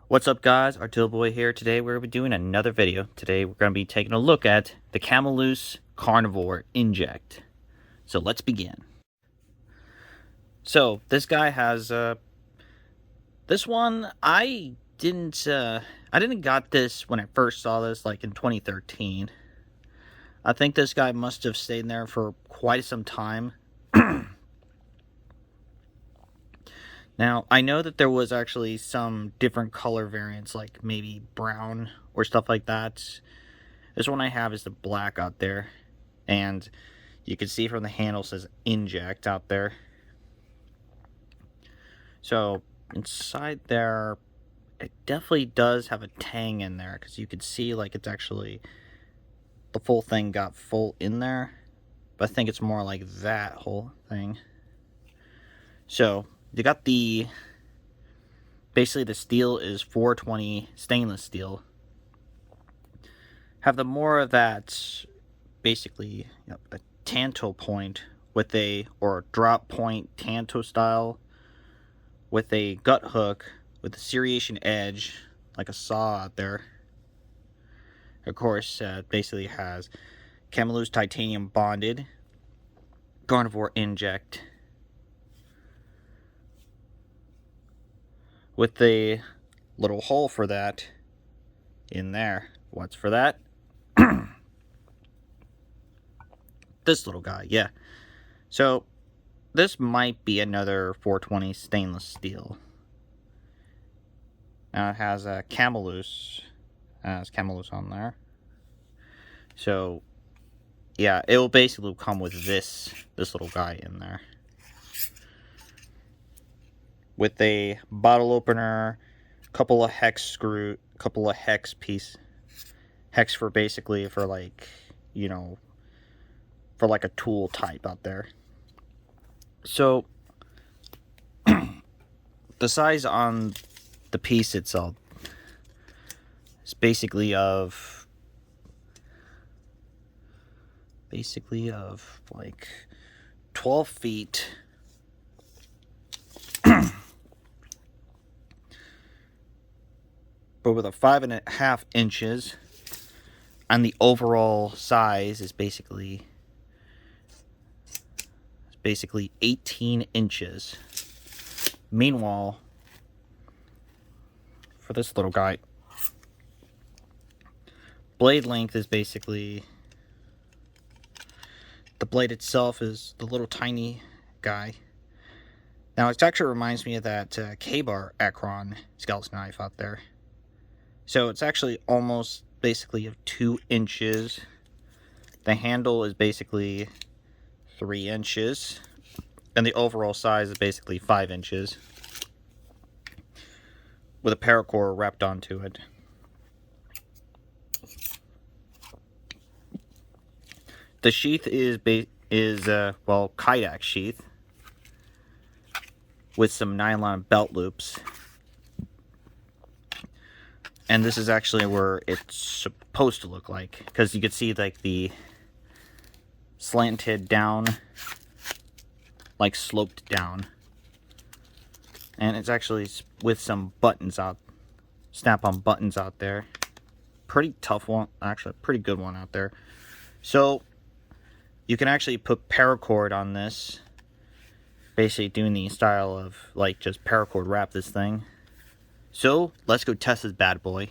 What's up, guys? Artil Boy here. Today we're going to be doing another video. Today we're going to be taking a look at the camillus carnivore inject. So let's begin. So this guy has this one I didn't got this when I first saw this, like in 2013. I think this guy must have stayed in there for quite some time. Now, I know that there was actually some different color variants, like maybe brown or stuff like that. This one I have is the black out there. And you can see from the handle, it says inject out there. So, inside there, it definitely does have a tang in there. Because you can see, like, it's actually, the full thing got full in there. But I think it's more like that whole thing. So, you got the... Basically, the steel is 420 stainless steel. Have the more of that, basically, a tanto point with or drop point tanto style with a gut hook with a serration edge, like a saw out there. Of course, basically has camillus titanium bonded carnivore inject with the little hole for that in there. What's for that? This little guy, yeah. So this might be another 420 stainless steel. Now it has a camillus. Has camillus on there. So yeah, it will basically come with this little guy in there, with a bottle opener, couple of hex hex for basically for like, you know, for like a tool type out there. So the size on the piece itself is basically of like 12 feet but with a 5.5 inches, and the overall size is basically 18 inches. Meanwhile, for this little guy, blade length is basically, the blade itself is the little tiny guy. Now it actually reminds me of that K-bar Akron skeleton knife out there. So it's actually almost basically of 2 inches. The handle is basically 3 inches. And the overall size is basically 5 inches. With a paracord wrapped onto it. The sheath is Kydex sheath. With some nylon belt loops. And this is actually where it's supposed to look like, because you can see like the slanted down, like sloped down. And it's actually with some buttons out, snap-on buttons out there. Pretty tough one, actually a pretty good one out there. So you can actually put paracord on this, basically doing the style of like just paracord wrap this thing. So, let's go test this bad boy.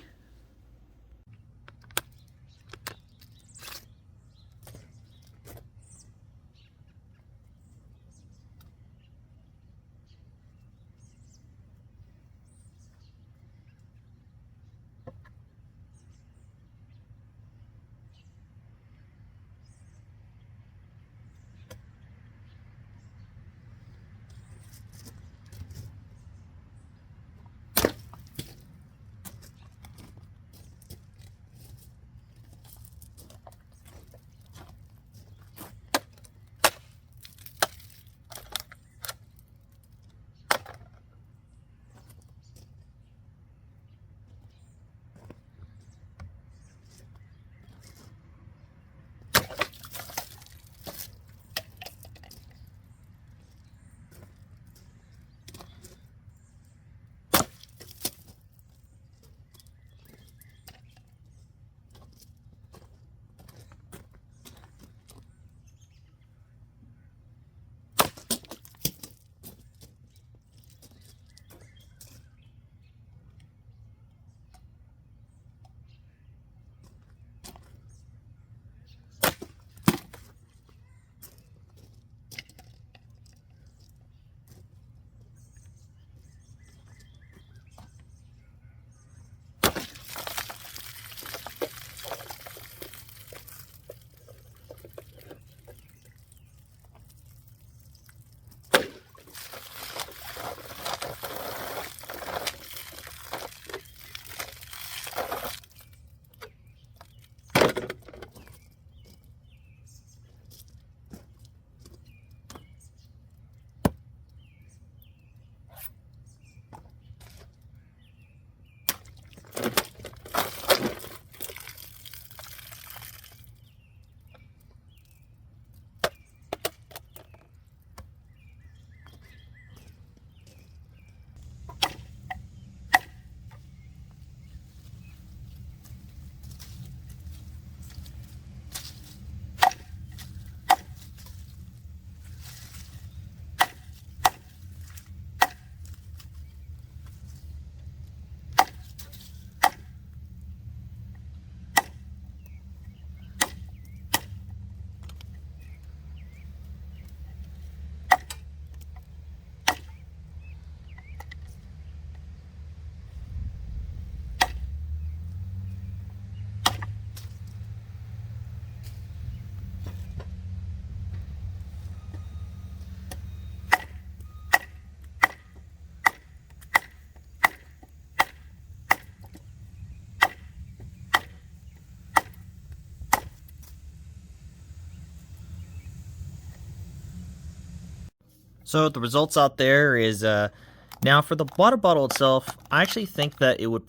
So the results out there is, now for the water bottle itself, I actually think that it would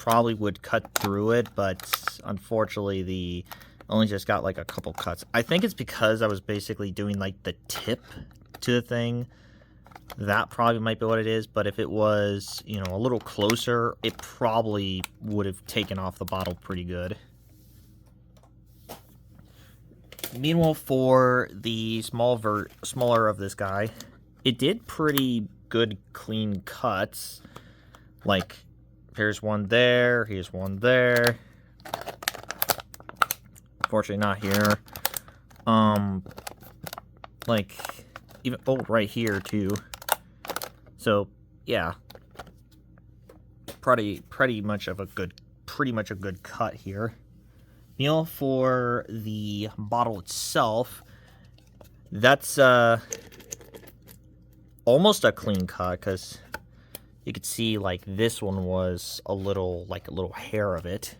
cut through it, but unfortunately the only just got like a couple cuts. I think it's because I was basically doing like the tip to the thing. That probably might be what it is, but if it was, you know, a little closer, it probably would have taken off the bottle pretty good. Meanwhile, for the smaller of this guy, it did pretty good clean cuts. Like, here's one there, here's one there. Unfortunately not here. Like, even, oh, right here too. So, yeah. Pretty much a good cut here. You know, for the bottle itself, that's almost a clean cut, because you could see like this one was a little hair of it.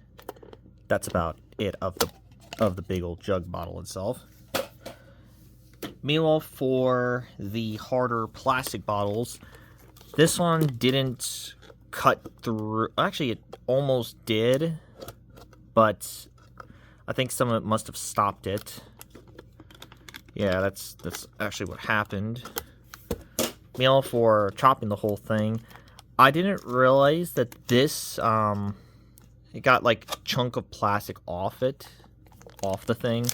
That's about it of the big old jug bottle itself. Meanwhile, for the harder plastic bottles, this one didn't cut through. Actually, it almost did, but I think some of it must have stopped it. Yeah, that's actually what happened. Meal for chopping the whole thing. I didn't realize that this, it got like a chunk of plastic off the thing.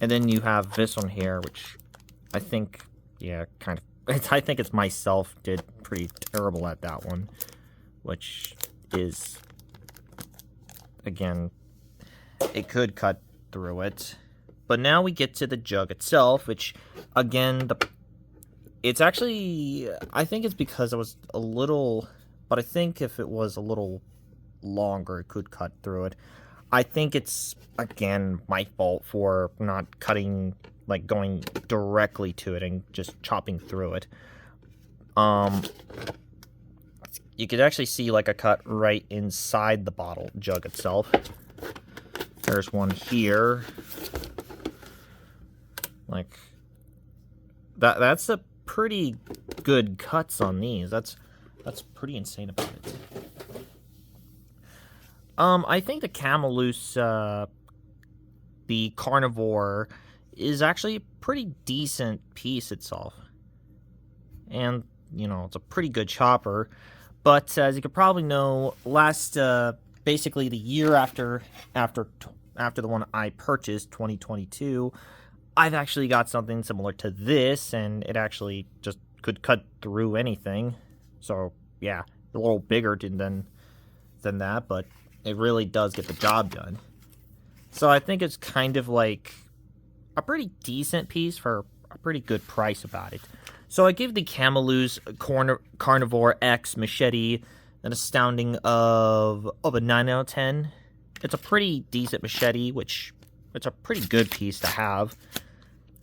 And then you have this one here, which I think, yeah, kind of, I think it's myself did pretty terrible at that one. Which is, again, it could cut through it. But now we get to the jug itself, which, again, it's actually, I think it's because it was a little, but I think if it was a little longer, it could cut through it. I think it's, again, my fault for not cutting, like, going directly to it and just chopping through it. You could actually see, like, a cut right inside the bottle jug itself. There's one here. Like, that's a pretty good cuts on these. That's pretty insane about it. I think the camillus, the carnivore, is actually a pretty decent piece itself. And, you know, it's a pretty good chopper. But as you could probably know, basically the year after the one I purchased, 2022, I've actually got something similar to this, and it actually just could cut through anything. So, yeah, a little bigger than that, but it really does get the job done. So I think it's kind of like a pretty decent piece for a pretty good price about it. So I give the Camillus Carnivore X machete an astounding of a 9 out of 10. It's a pretty decent machete, which it's a pretty good piece to have.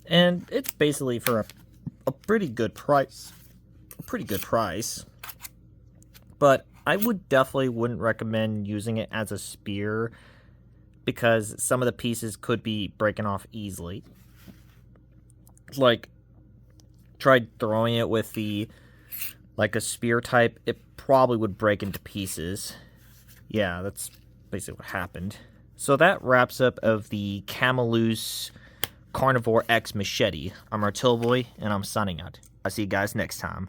And it's basically for a pretty good price. A pretty good price. But I wouldn't recommend using it as a spear, because some of the pieces could be breaking off easily. Like, tried throwing it with like a spear type, it probably would break into pieces. Yeah, that's basically what happened. So that wraps up of the Camillus Carnivore X machete. I'm Artillboy, and I'm signing out. I'll see you guys next time.